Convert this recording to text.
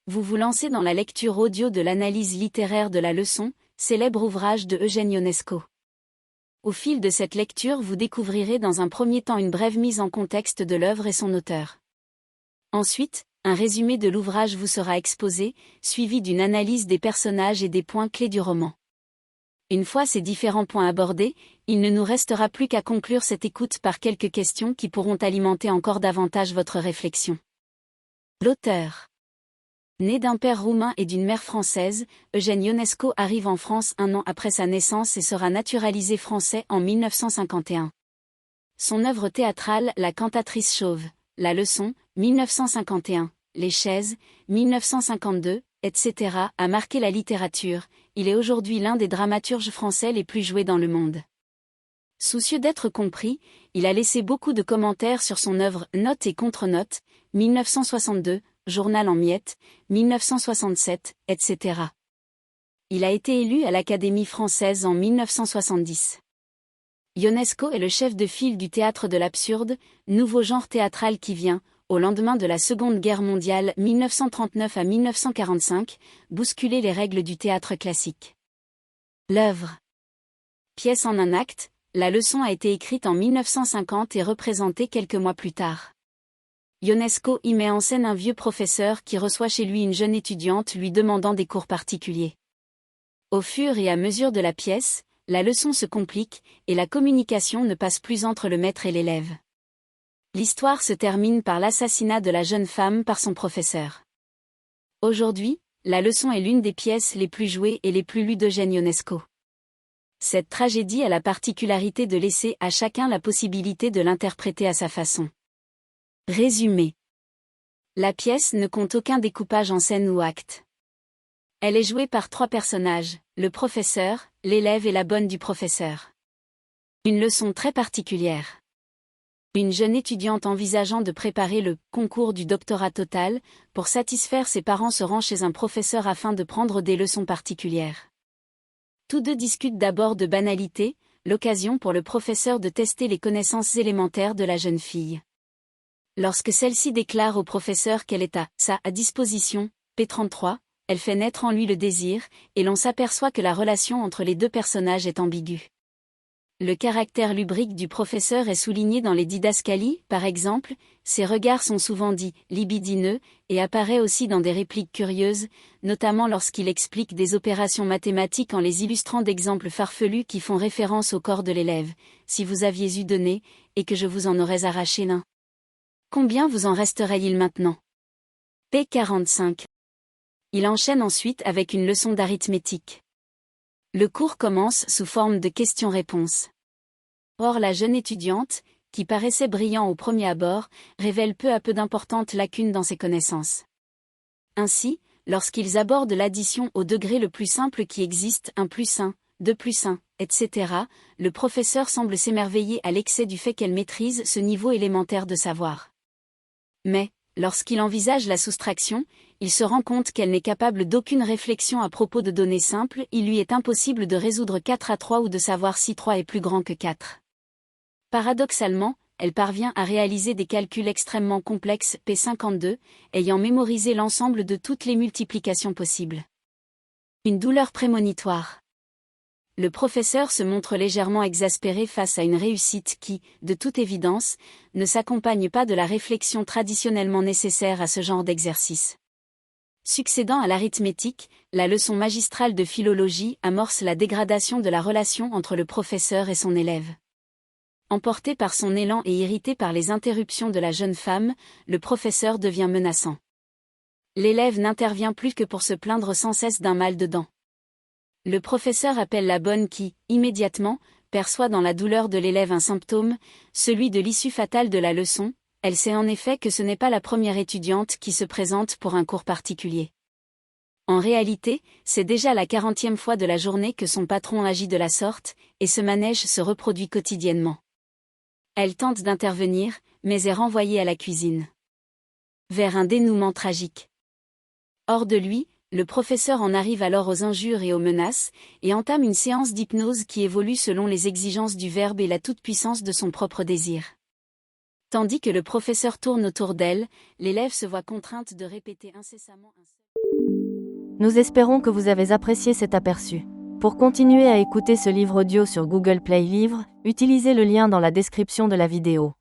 Vous vous lancez dans la lecture audio de l'analyse littéraire de la leçon, célèbre ouvrage de Eugène Ionesco. Au fil de cette lecture, vous découvrirez dans un premier temps une brève mise en contexte de l'œuvre et son auteur. Ensuite, un résumé de l'ouvrage vous sera exposé, suivi d'une analyse des personnages et des points clés du roman. Une fois ces différents points abordés, il ne nous restera plus qu'à conclure cette écoute par quelques questions qui pourront alimenter encore davantage votre réflexion. L'auteur. Né d'un père roumain et d'une mère française, Eugène Ionesco arrive en France un an après sa naissance et sera naturalisé français en 1951. Son œuvre théâtrale La cantatrice chauve, La leçon, 1951, Les chaises, 1952, etc. a marqué la littérature. Il est aujourd'hui l'un des dramaturges français les plus joués dans le monde. Soucieux d'être compris, il a laissé beaucoup de commentaires sur son œuvre Notes et contre-notes, 1962, Journal en miettes, 1967, etc. Il a été élu à l'Académie française en 1970. Ionesco est le chef de file du théâtre de l'absurde, nouveau genre théâtral qui vient, au lendemain de la Seconde Guerre mondiale 1939 à 1945, bousculer les règles du théâtre classique. L'œuvre. Pièce en un acte, La leçon a été écrite en 1950 et représentée quelques mois plus tard. Ionesco y met en scène un vieux professeur qui reçoit chez lui une jeune étudiante lui demandant des cours particuliers. Au fur et à mesure de la pièce, la leçon se complique, et la communication ne passe plus entre le maître et l'élève. L'histoire se termine par l'assassinat de la jeune femme par son professeur. Aujourd'hui, la leçon est l'une des pièces les plus jouées et les plus lues d'Eugène Ionesco. Cette tragédie a la particularité de laisser à chacun la possibilité de l'interpréter à sa façon. Résumé. La pièce ne compte aucun découpage en scène ou acte. Elle est jouée par 3 personnages, le professeur, l'élève et la bonne du professeur. Une leçon très particulière. Une jeune étudiante envisageant de préparer le concours du doctorat total, pour satisfaire ses parents se rend chez un professeur afin de prendre des leçons particulières. Tous deux discutent d'abord de banalité, l'occasion pour le professeur de tester les connaissances élémentaires de la jeune fille. Lorsque celle-ci déclare au professeur qu'elle est à sa disposition, P33, elle fait naître en lui le désir, et l'on s'aperçoit que la relation entre les deux personnages est ambiguë. Le caractère lubrique du professeur est souligné dans les didascalies, par exemple, ses regards sont souvent dits libidineux, et apparaît aussi dans des répliques curieuses, notamment lorsqu'il explique des opérations mathématiques en les illustrant d'exemples farfelus qui font référence au corps de l'élève. Si vous aviez eu 2 nez, et que je vous en aurais arraché l'un. Combien vous en resterait-il maintenant? P45. Il enchaîne ensuite avec une leçon d'arithmétique. Le cours commence sous forme de questions-réponses. Or la jeune étudiante, qui paraissait brillant au premier abord, révèle peu à peu d'importantes lacunes dans ses connaissances. Ainsi, lorsqu'ils abordent l'addition au degré le plus simple qui existe, 1 plus 1, 2 plus 1, etc., le professeur semble s'émerveiller à l'excès du fait qu'elle maîtrise ce niveau élémentaire de savoir. Mais, lorsqu'il envisage la soustraction, il se rend compte qu'elle n'est capable d'aucune réflexion à propos de données simples, il lui est impossible de résoudre 4 à 3 ou de savoir si 3 est plus grand que 4. Paradoxalement, elle parvient à réaliser des calculs extrêmement complexes, P52, ayant mémorisé l'ensemble de toutes les multiplications possibles. Une douleur prémonitoire. Le professeur se montre légèrement exaspéré face à une réussite qui, de toute évidence, ne s'accompagne pas de la réflexion traditionnellement nécessaire à ce genre d'exercice. Succédant à l'arithmétique, la leçon magistrale de philologie amorce la dégradation de la relation entre le professeur et son élève. Emporté par son élan et irrité par les interruptions de la jeune femme, le professeur devient menaçant. L'élève n'intervient plus que pour se plaindre sans cesse d'un mal de dents. Le professeur appelle la bonne qui, immédiatement, perçoit dans la douleur de l'élève un symptôme, celui de l'issue fatale de la leçon. Elle sait en effet que ce n'est pas la première étudiante qui se présente pour un cours particulier. En réalité, c'est déjà la 40e fois de la journée que son patron agit de la sorte, et ce manège se reproduit quotidiennement. Elle tente d'intervenir, mais est renvoyée à la cuisine. Vers un dénouement tragique. Hors de lui, le professeur en arrive alors aux injures et aux menaces, et entame une séance d'hypnose qui évolue selon les exigences du verbe et la toute-puissance de son propre désir. Tandis que le professeur tourne autour d'elle, l'élève se voit contrainte de répéter incessamment un seul... Nous espérons que vous avez apprécié cet aperçu. Pour continuer à écouter ce livre audio sur Google Play Livres, utilisez le lien dans la description de la vidéo.